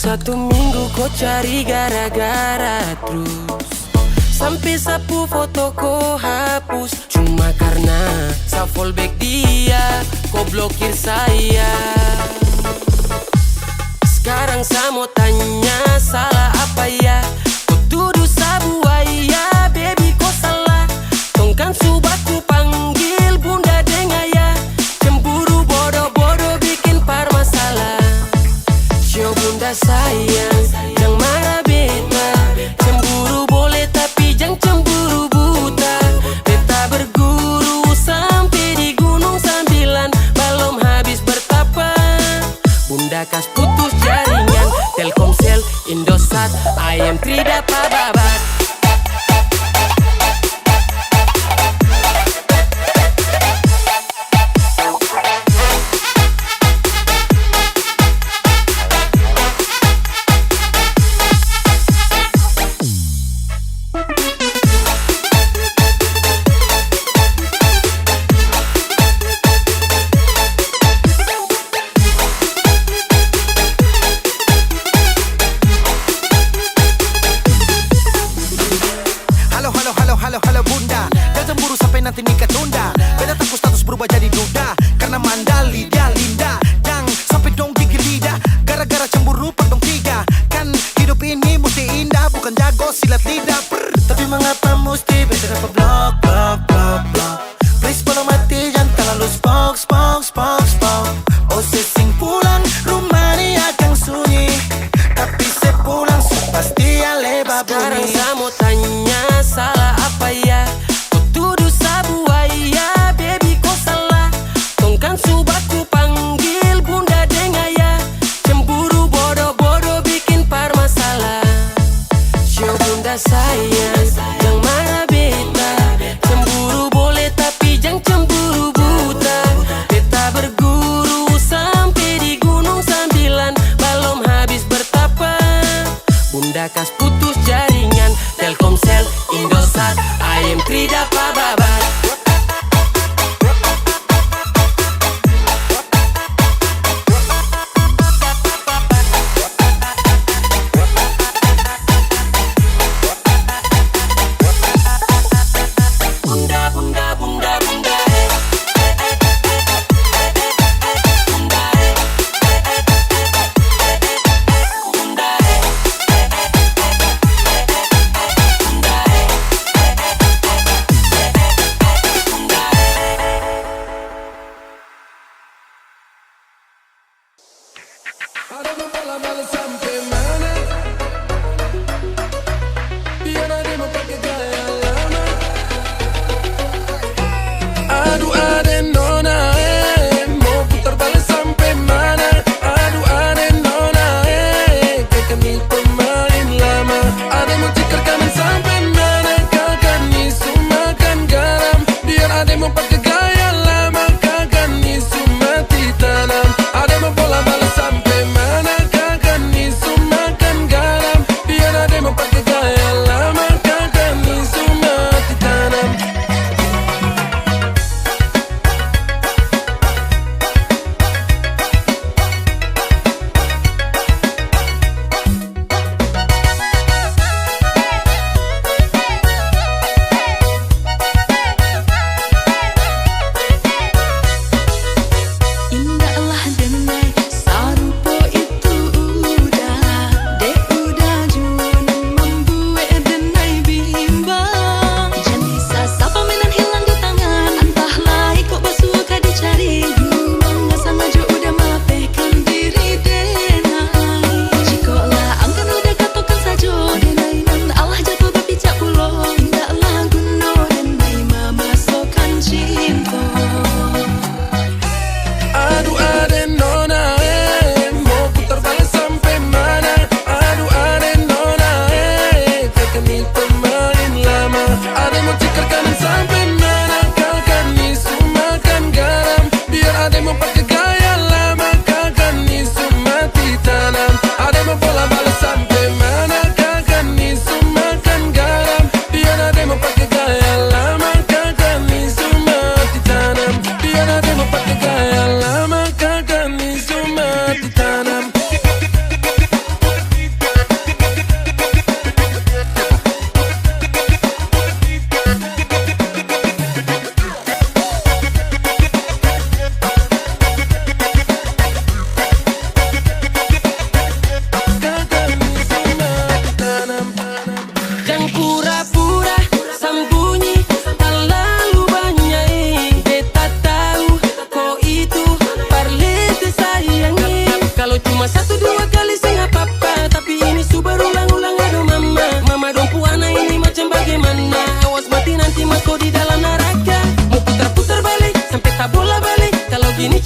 1 minggu kau cari gara-gara terus, sampai sapu foto kau hapus. Cuma karena saya fallback dia, kau blokir saya. Sekarang saya mau tanya, salah apa ya? Kau tuduh saya buaya, baby kau salah. Tongkan subaku panggil bunda deng ayah. Cemburu bodoh-bodoh bikin par masalah. Yo bunda sayang, jangan marah beta. Cemburu boleh tapi jangan cemburu buta. Beta berguru sampai di Gunung Sambilan, belum habis bertapa. Bunda kas putus jaringan, Telkomsel, Indosat, ayam tidak babat. Halo bunda, jangan cemburu sampai nanti nikah tunda. Beta takut status berubah jadi duda, karena mandali dia linda. Jangan sampai dong gigit lidah, gara-gara cemburu perdong tiga. Kan hidup ini mesti indah, bukan jago silat lidah. Tapi mengapa mesti beta dapat blok. Please belum mati, jangan terlalu spok. Oh sesing pulang, rumah ini akan sunyi. Tapi sepulang, pasti aleba bunyi. Sekarang saya mau tanya, salah apa ya? Kau tuduh saya buaya, baby kau salah. Tongkan subaku panggil bunda deng ayah. Cemburu bodoh-bodoh bikin par masalah. Yo bunda sayang, jangan marah beta. Cemburu boleh tapi jangan cemburu buta. Beta berguru sampai di Gunung Sambilan, belum habis bertapa. Bunda kas putus jaringan, Telkomsel, Indosat, ayam tidak babat.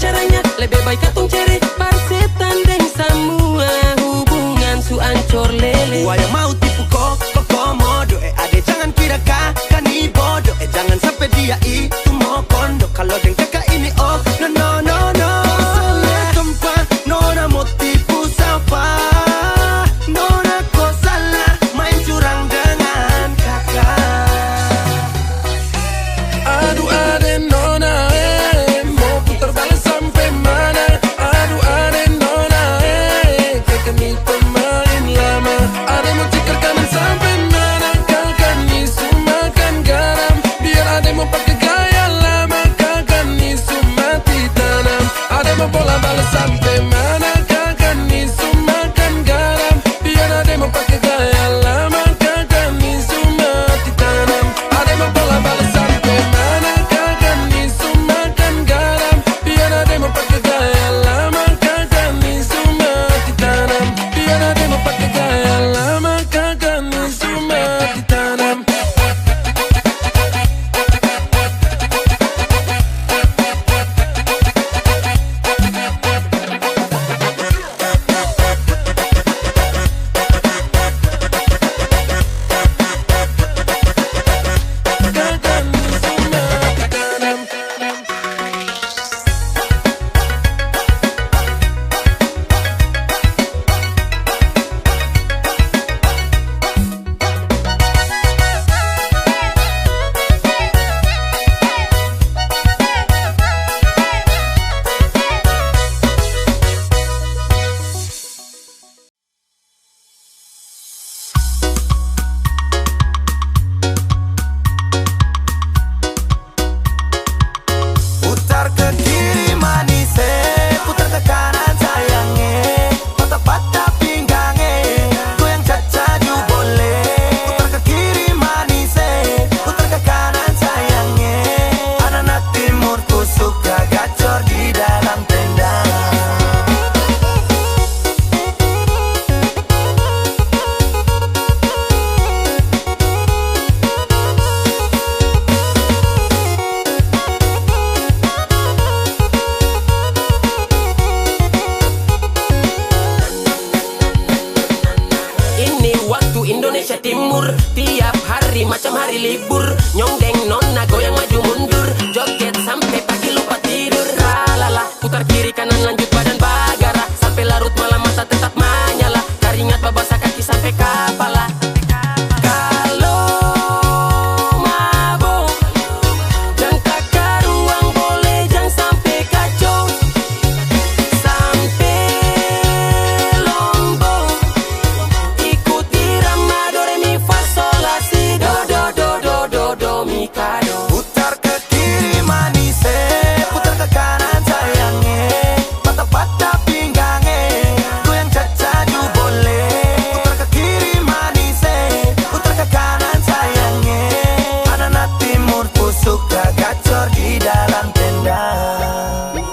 caranya, lebih baik katong ceri parsetan deng semua hubungan su ancor lele. Gua yang mau tipu kok komodo, ade jangan kira kakak ni bodoh, jangan sampai dia itu mau kondo. Kalau deng kakak ini oh no no no no. Salah tempat, nona mau tipu siapa? Nona kok salah main curang dengan kakak. Aduh ade nona mau putar balik sampai mana? Aduh ade nona kakak ni pemain lama. Ade mau cikar kanan sampai mana? Kakak ni sumakan garam. Biar ade mau pakai gaya lama. Kakak ni sumati tanam. Ade mau bola balik sampai mana? Kakak ni sumakan garam. Biar ade mau pakai gaya lama. Kakak ni sumati tanam. Ade mau bola balik sampai mana? Kakak ni sumakan garam. Biar ade mau pakai gaya lama. Kakak ni sumati tanam. Biar ade mau pakai gaya lama. Kakak ni sumati tanam. Kakak ni sumati tanam. Putar ke kiri manis, putar ke kanan sayangnya. Patah-patah pinggangnya, goyang cacaju boleh. Putar ke kiri manis, putar ke kanan sayangnya. Anak-anak timur ku suka gacor di dalam tenda. Ini waktu Indonesia Timur, tiap hari macam hari libur. Nyongdeng nona goyang maju mundur, joget sampai pagi lupa tidur. Lala, putar kiri kanan lanjut badan bagara, sampai larut malam mata tetap menyala. Keringat babasa kaki sampai kepala. Kalau mabok, jangan takar ruang boleh, jangan sampai kacau. Sampai Lombok, ikut irama do re mi fa sol la si do do do do do do mi ka do. Putar ke kiri manis, putar ke kanan sayangnya. Patah-patah pinggangnya, goyang cacaju boleh. Putar ke kiri manis, putar ke kanan sayangnya. Anak-anak timur ku suka gacor di dalam tenda.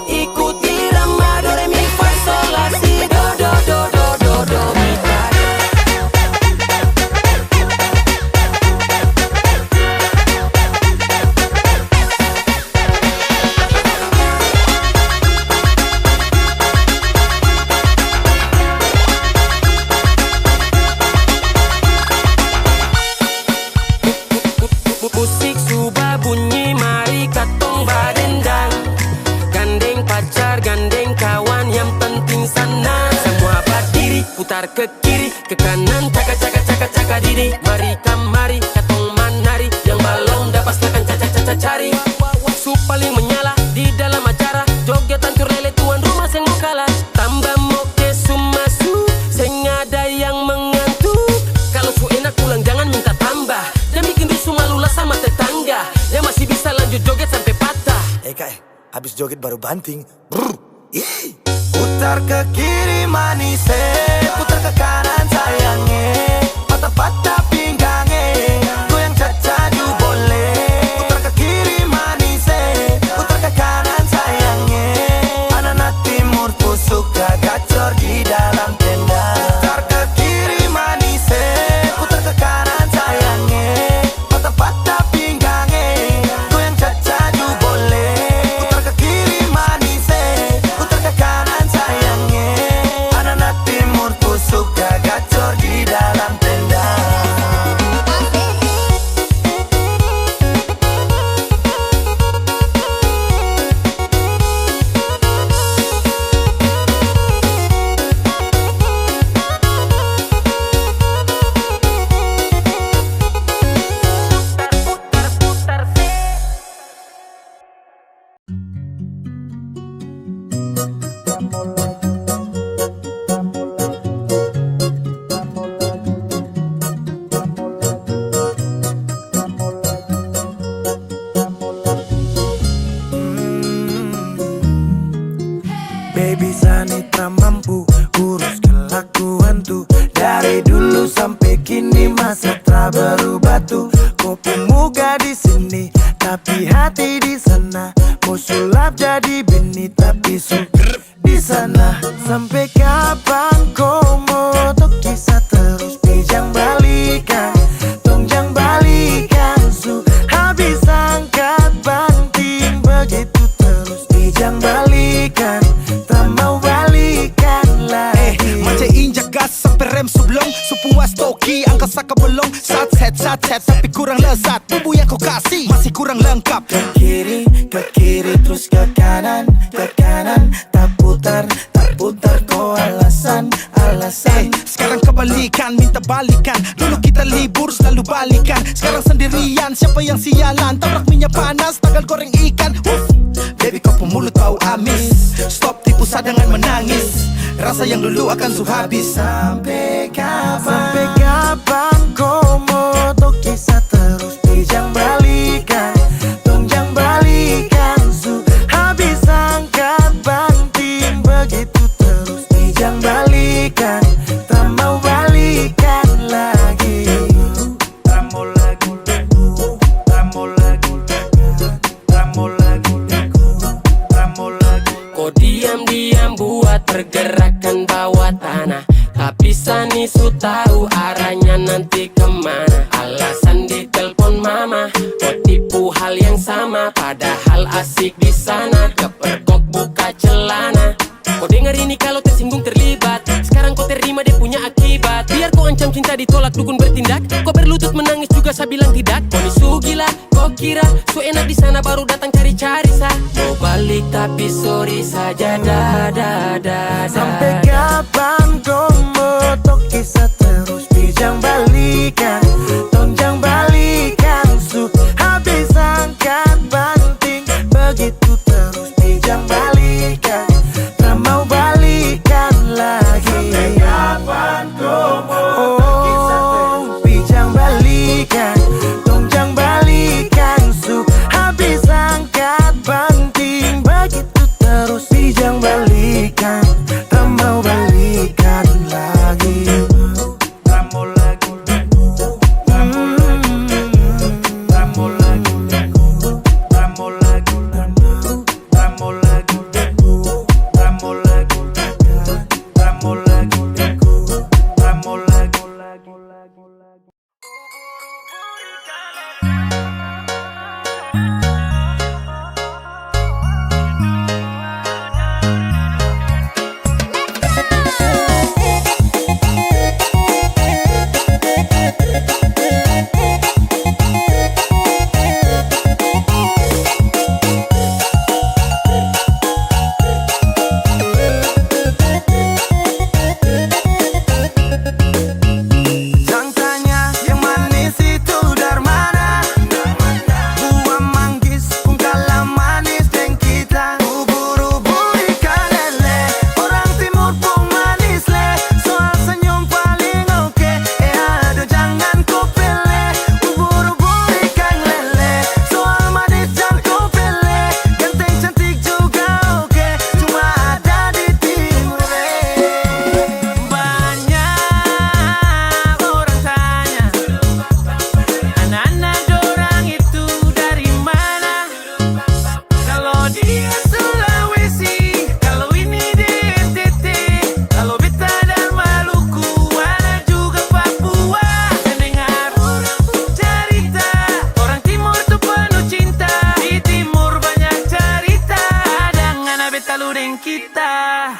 Ikut irama do re mi fa sol la si do do do do do do mi ka do. Musik sudah bunyi, mari katong badendang. Gandeng pacar, gandeng kawan, yang penting sana. Semua berdiri, putar ke kiri, ke kanan, caka caka caka caka diri. Mari kamari, katong manari, yang balong dapat makan caca caca cari. Su paling menyala di dalam acara, joget hancur lele tuan rumah seng mau kalah. Tambah moke sumasu, seng ada yang mengantuk. Kalau su enak pulang jangan minta tambah, dan bikin rusuh malulah sama tetangga. Yang masih bisa lanjut joget sampai patah. Kak, habis joget baru banting. Brr. Ih. Putar ke kiri manis, putar ke kanan sayangnya. Patah-patah pinggangnya, goyang cacaju boleh. Putar ke kiri manis, putar ke kanan sayangnya. Anak-anak timur ku suka gacor di dalam tenda. Putar ke kiri manis, putar ke kanan sayangnya. Patah-patah pinggangnya, goyang cacaju boleh. Putar ke kiri manis, Baby Sanitra mampu urus kelakuan tuh. Dari dulu sampai kini masa tak berubah tuh. Kau pemuka di sini tapi hati di sana. Mau sulap jadi bini tapi di sana. Sampai kapan kau mau tuh kisah terus? Pijang balikan, tongjang balikan su. Habis angkat banting begitu terus. Pijang balikan, tak mau balikan lagi. Macam injak gas sampai rem sublong. Sepuas toki angkat saka belong. Sat set tapi kurang lezat. Bumbu yang kau kasih masih kurang lengkap. Ke kiri terus ke kanan tak putar kau alasan. Sekarang kebalikan, minta balikan. Dulu kita libur selalu balikan. Sekarang sendirian, siapa yang sialan? Tabrak minyak panas, tagal goreng ikan. Baby kau pemulut bau amis. Stop tipu dengan menangis. Rasa yang dulu akan habis. Sampai kapan kau mau tuh kisah terus? Pijang balikan, tongjang balikan su. Habis angkat banting begitu terus. Pijang balikan, tak mau balikan lagi. Kau diam-diam buat pergerakan bawah tanah. Tapi Sani su tahu arahnya nanti kemana. Alasan ditelepon mama, kau tipu hal yang sama. Padahal asik di sana, kepergok buka celana. Kau dengar ini kalau tersinggung terlibat. Sekarang kau terima dia punya akibat. Biar kau ancam cinta ditolak dukun bertindak. Kau berlutut menangis juga saya bilang tidak. Kau ni su gila, kau kira su enak di sana baru datang cari-cari sa. Mau balik tapi sorry saja Sampai kapan kau mau tuh kisah terus? Pijang balikan, tongjang balikan su. Habis angkat banting begitu terus. Pijang balikan, tak mau balikan lagi. Sampai kapan kau mau tuh kisah terus? Pijang balikan, tongjang balikan su. Habis angkat banting begitu terus. Pijang balikan, tak mau balikan lagi.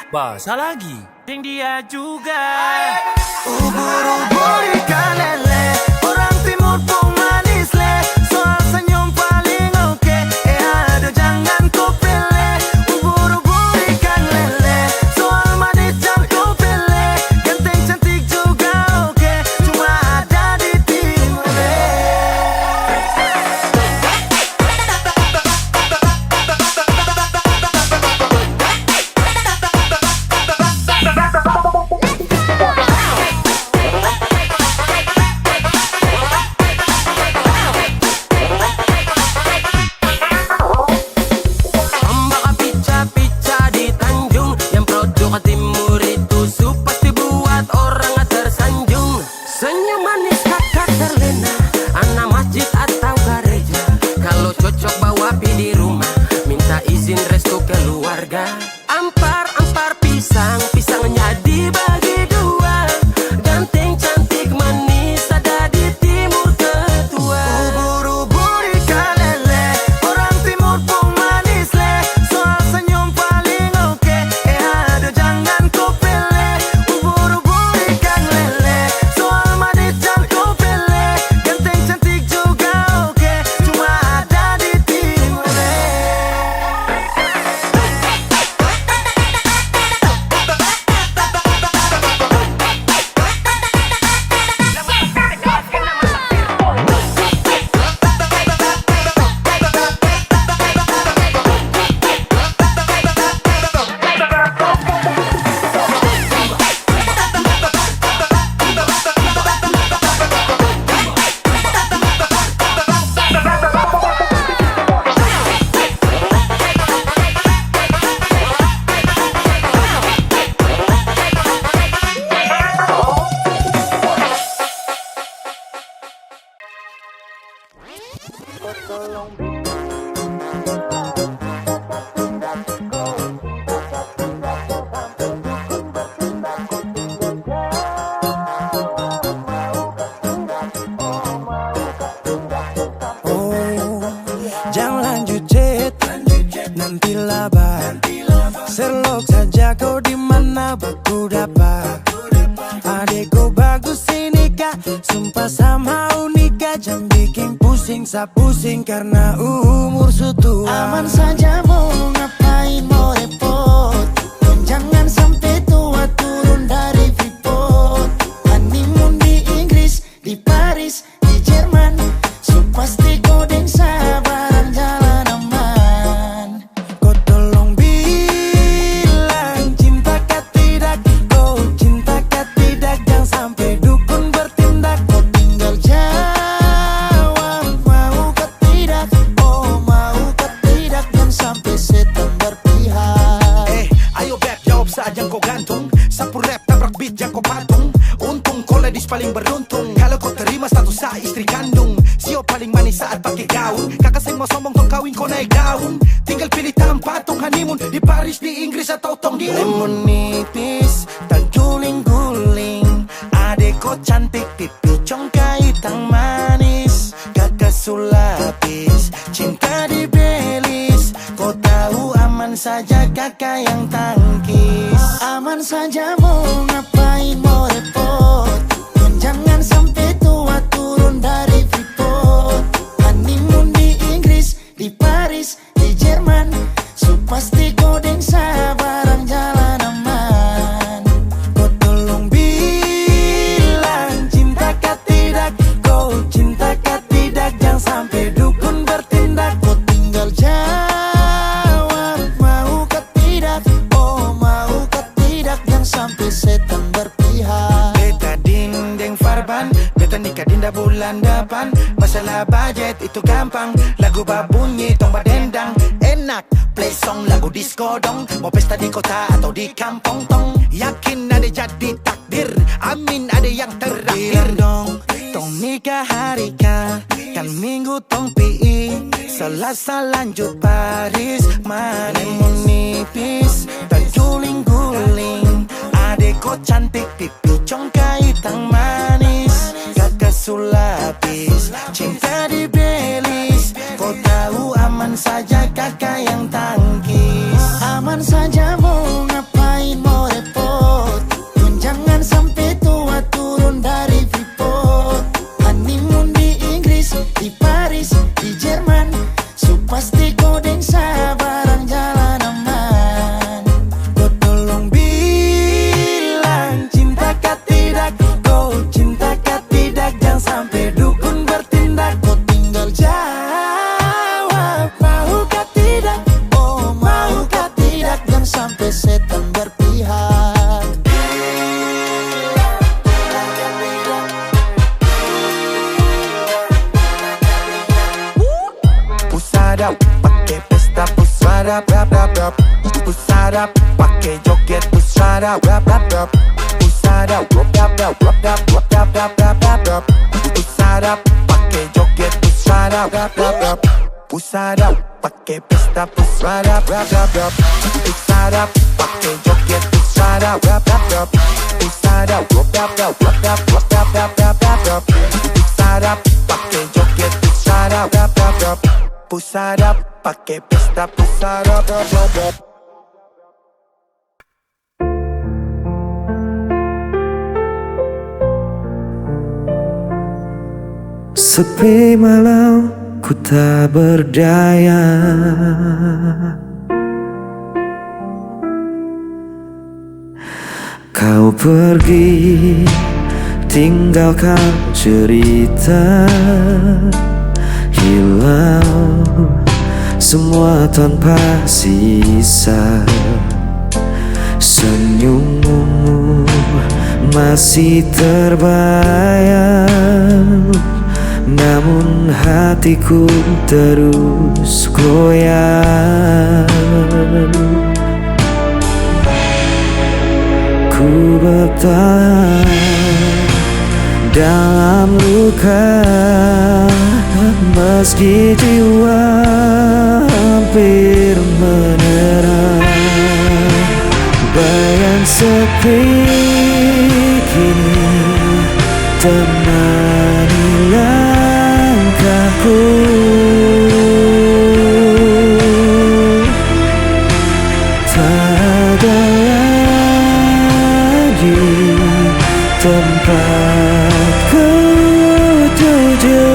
Bahasa lagi Ding dia juga ubur-ubur ikan lele. Orang timur pun manis le. Soal senyum paling oke. Aduh jangan kau pele. Ubur-ubur ikan lele. Soal manis jangan kau pele. Ganteng cantik juga oke. Cuma ada di timur le. pisang, pisangnya dibagi dua. Ganteng, cantik, manis, ada di timur ketua. Ubur-ubur ikan lele, orang timur pun manis le. Soal senyum paling oke, aduh jangan kau pele. Ubur-ubur ikan lele, soal manis jangan kau pele. Ganteng cantik juga oke, cuma ada di timur le. Jangan lanjut chat, nanti labar. Serlok saja kau di mana baku dapat. Adekku bagus ini kak, sumpah sama unika. Jangan bikin pusing, pusing karena umur sutua. Aman saja mau ngapain mau repot. Dan jangan sampai tua turun dari Freeport. Honeymoon di Inggris, di Paris, di Jerman. So pasti kau deng sabaran jalan aman. Kau tolong bilang cinta kah tidak. Kau cinta kah tidak. Jangan sampai dukun bertindak. Kau tinggal jawab mau kah tidak. Oh mau kah tidak. Jangan sampai setan berpihak. Ayo beb jawab saat yang kau gantung. Sapu rap tabrak beat yang kau patung. Untung kau ladies paling beruntung. Kalau kau terima status sah istri kandung. Sio paling manis saat pakai gaun. Kakak saya mau sombong tong kawin kau naik daun. Tinggal pilih tempat tong honeymoon. Di Paris, di Inggris atau tong di Lemon nipis, tak guling-guling. Adek kau cantik, pipi congkai tang manis. Kakak sulapis, cinta di belis. Kau tahu aman saja kakak yang tangkis. Aman saja mau ngapain mau repot. Dan jangan sampai tua turun dari Freeport. Honeymoon di Inggris, di Paris, di Jerman. So pasti kau deng sabaran jalan aman. Kau tolong bilang cinta kah tidak. Kau cinta kah tidak. Jangan sampai dukun bertindak. Kau tinggal jawab mau kah tidak. Oh mau kah tidak. Jangan sampai setan berpihak. Beta dinding farban, beta nikah dinda bulan depan. Masalah budget itu gampang. Lagu babunyi tong badendang. Enak play song lagu disco dong. Mau pesta di kota atau di kampung tong. Yakin ada jadi takdir, amin ada yang terakhir. Bilang dong, tong nikah hari kan minggu tong PI. Selasa lanjut Paris, Lemon nipis, tak guling-guling. Adek kau cantik, pipi congkai tang manis. Kakak sulapis, cinta di belis. Kau tahu aman saja kakak yang tangkis. Aman saja mau ngapain mau repot. Dan jangan sampai tua turun dari Freeport. Honeymoon di Inggris, di Paris, di Jerman. So pasti kau deng sabaran jalan aman. Kau tolong bilang cinta kah tidak. Kau cinta kah tidak. Jangan sampai dukun bertindak. Kau tinggal jawab mau kah tidak. Oh mau kah tidak. Jangan sampai setan berpihak. Pusada pakai pesta pusada rap rap rap. Pusada pakai joget pusada rap rap rap. Pusada rap rap rap rap rap rap rap rap rap rap. Pusada pakai joget pusada rap rap rap. Pusada pakai pesta pusada rap rap rap. Pusada pakai joget pusada pusada rap rap rap, pusada rap rap rap rap rap rap rap rap rap rap, pusada pakai joget, pusada rap rap rap, pusada pakai pesta, pusada rap rap rap. Sepi malam ku tak berdaya, kau pergi tinggalkan cerita, hilang semua tanpa sisa. Senyummu masih terbayang, namun hatiku terus goyang. Ku bertahan dalam luka, meski jiwa hampir menyerah. Bayang sepi kini temani langkahku, tak ada lagi tempatku tuju.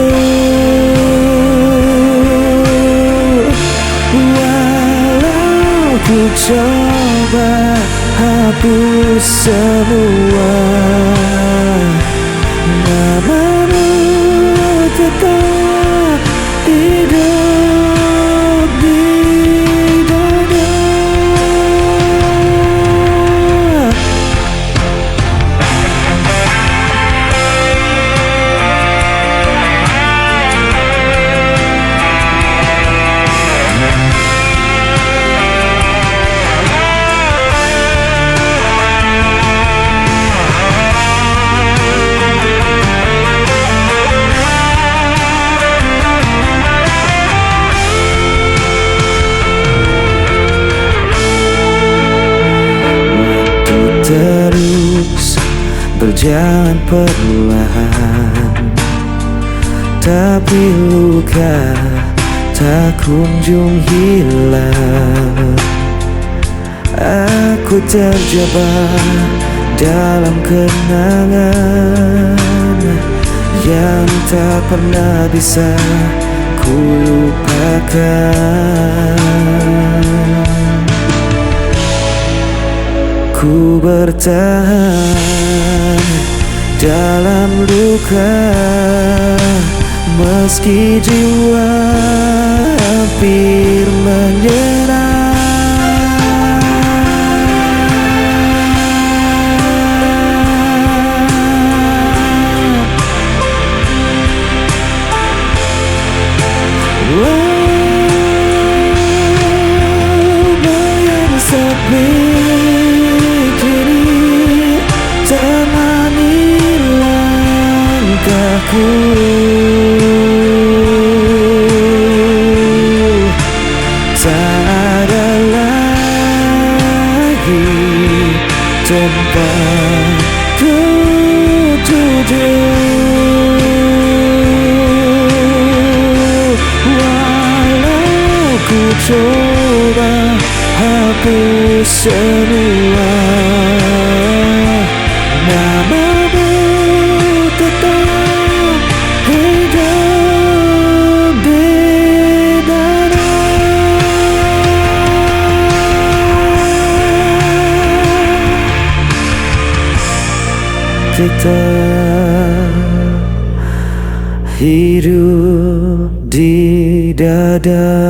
Walau ku coba hapus semua, namamu tetap hidup di dada. Terus berjalan perlahan, tapi luka tak kunjung hilang. Aku terjebak dalam kenangan yang tak pernah bisa ku lupakan. Ku bertahan dalam luka, meski jiwa hampir menyerah. Bayang sepi temani langkahku, tak ada lagi tempat ku tuju. Walau ku coba hapus semua, namamu tetap hidup di dada. Tetap hidup di dada.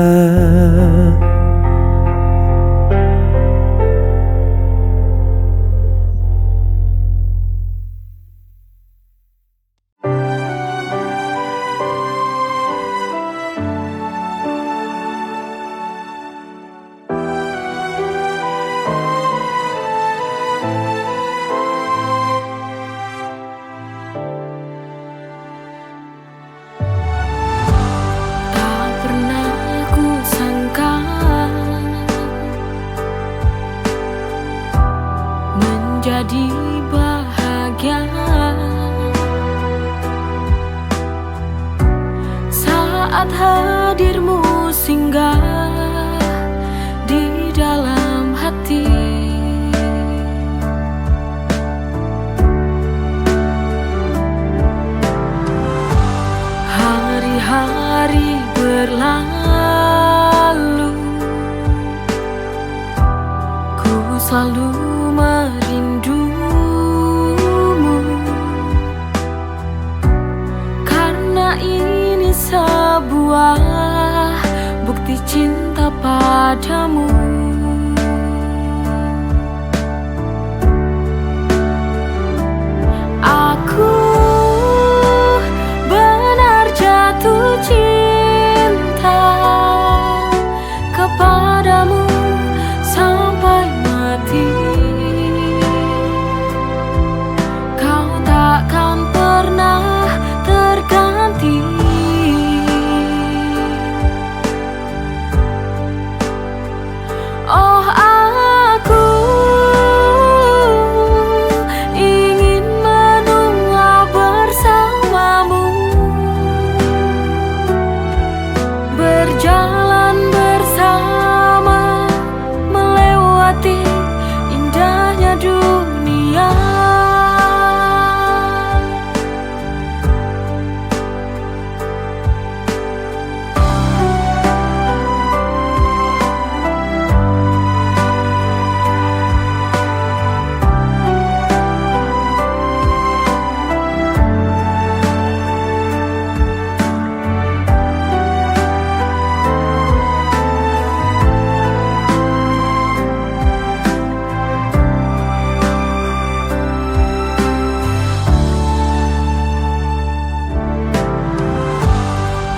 Tak pernah ku sangka menjadi bahagia saat hadirmu singgah di dalam hati. Hari-hari berlalu, ku selalu merindumu, karena ini sebuah bukti cinta padamu. Aku benar jatuh cinta kepadamu sampai mati. Kau takkan pernah terganti. Oh, aku ingin menua bersamamu, berjalan bersama, melewati indahnya dunia.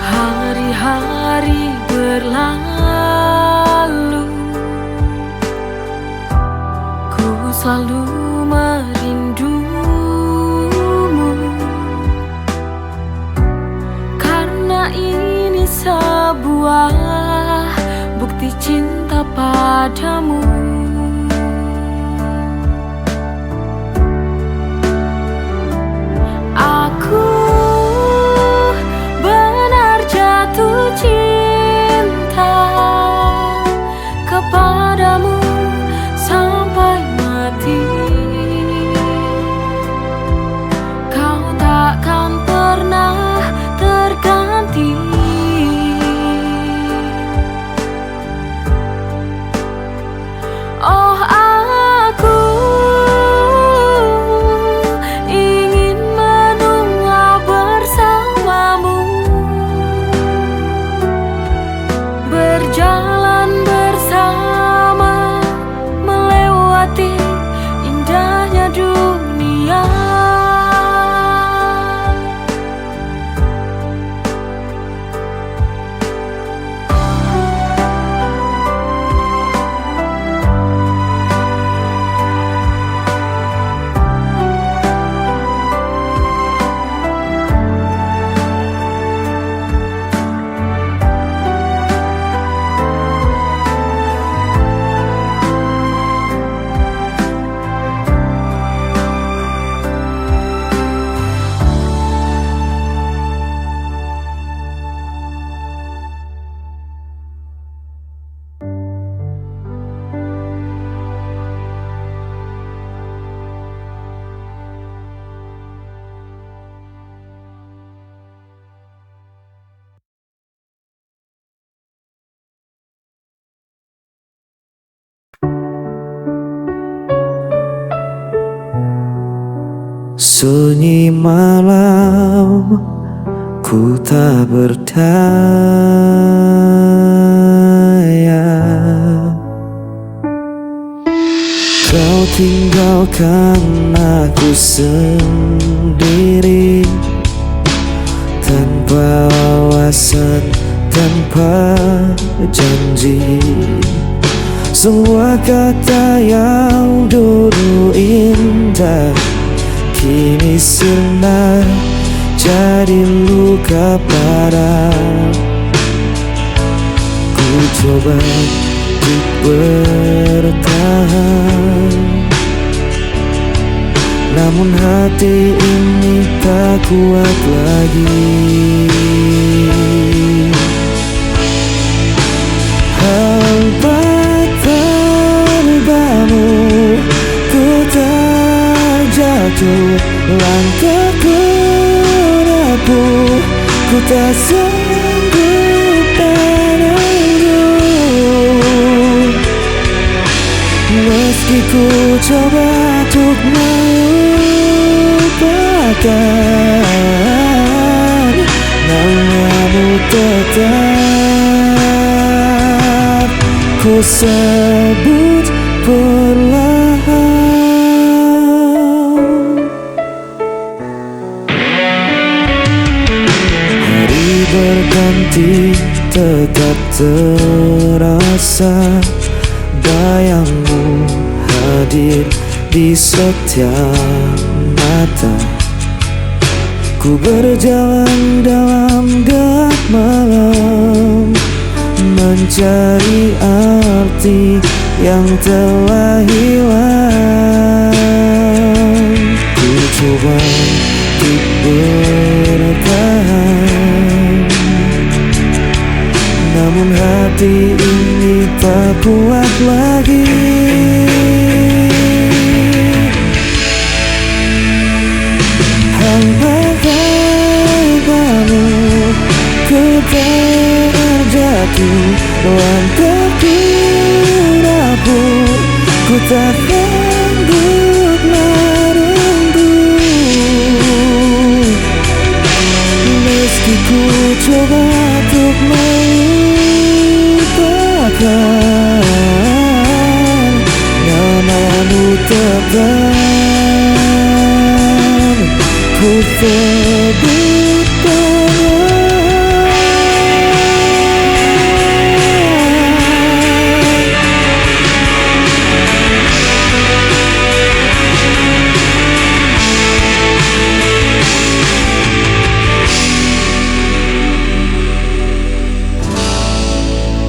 Hari-hari berlalu, ku selalu merindumu, karena ini sebuah bukti cinta padamu. Aku benar jatuh cinta kepadamu sampai mati. Kau takkan pernah terganti. Oh, aku ingin menua bersamamu, berjalan bersama, melewati indahnya dunia. Sunyi malam, ku tak berdaya. Kau tinggalkan aku sendiri, tanpa alasan, tanpa janji. Semua kata yang dulu indah kini sirna jadi luka parah. Ku coba untuk bertahan, namun hati ini tak kuat lagi. Hampa terbamu, ku terjatuh, langkahku rapuh, ku tak sanggup menunggu. Meski ku coba untuk melupakan, namamu tetap ku sebut perlahan. Hari berganti tetap terasa, bayangmu hadir di setiap mata. Ku berjalan dalam gelap malam, mencari arti yang telah hilang. Ku coba untuk bertahan, namun hati ini tak kuat lagi. Hampa terbamu, ku terjatuh, langkahku rapuh, ku tak sanggup menunggu. Meski ku coba untuk melupakan, namamu tetap ku sebut perlahan.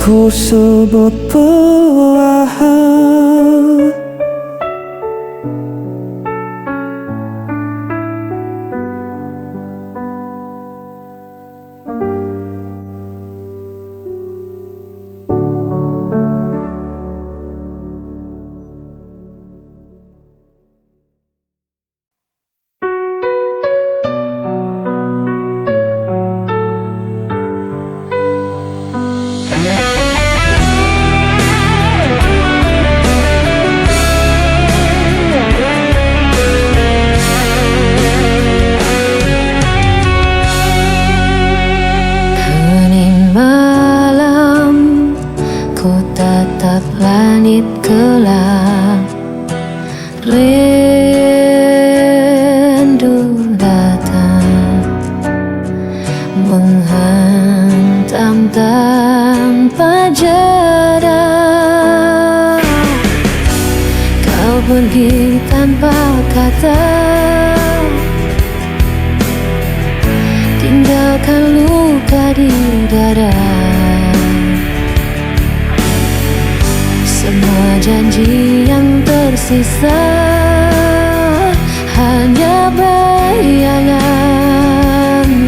Ku sebut perlahan. Langit gelap, rindu datang menghantam tanpa jeda. Kau pergi tanpa kata, tinggalkan luka di dada. Semua janji yang tersisa hanya bayangan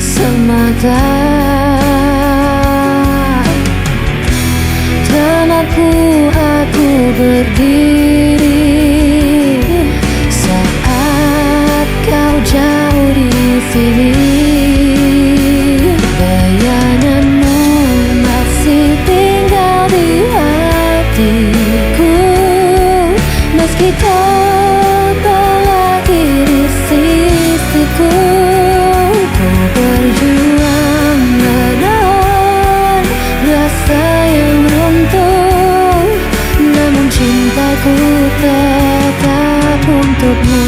semata. Tempatku aku berdiri saat kau jauh di sini. Bayanganmu masih tinggal di hatiku, meski kau tak lagi di sisiku. Ku berjuang menahan rasa yang runtuh, namun cintaku tetap untukmu.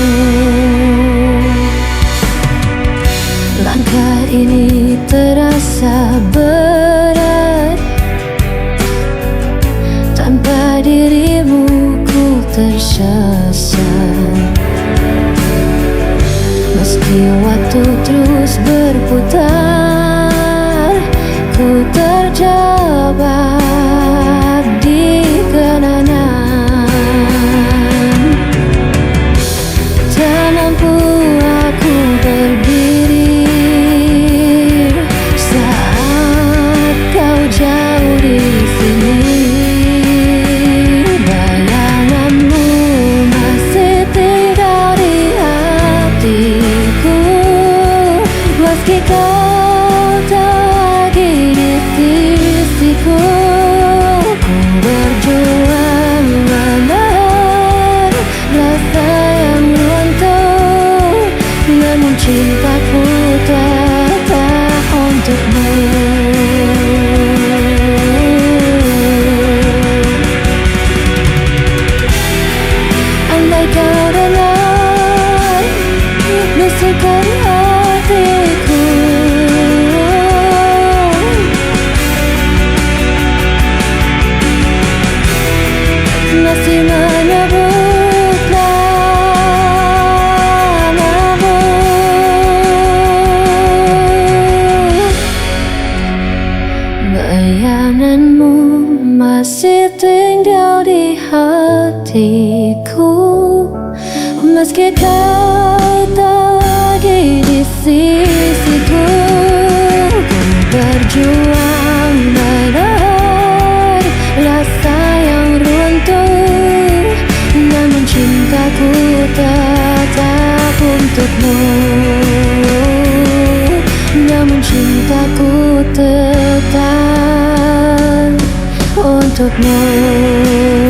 Langkah ini terasa berat, tanpa dirimu ku tersesat. Meski waktu terus berputar, ku terjebak di kenangan. Tak mampu diriku. Meski kau tak lagi di sisiku, ku berjuang menahan rasa yang runtuh. Namun cintaku tetap untukmu. Namun cintaku tetap untukmu.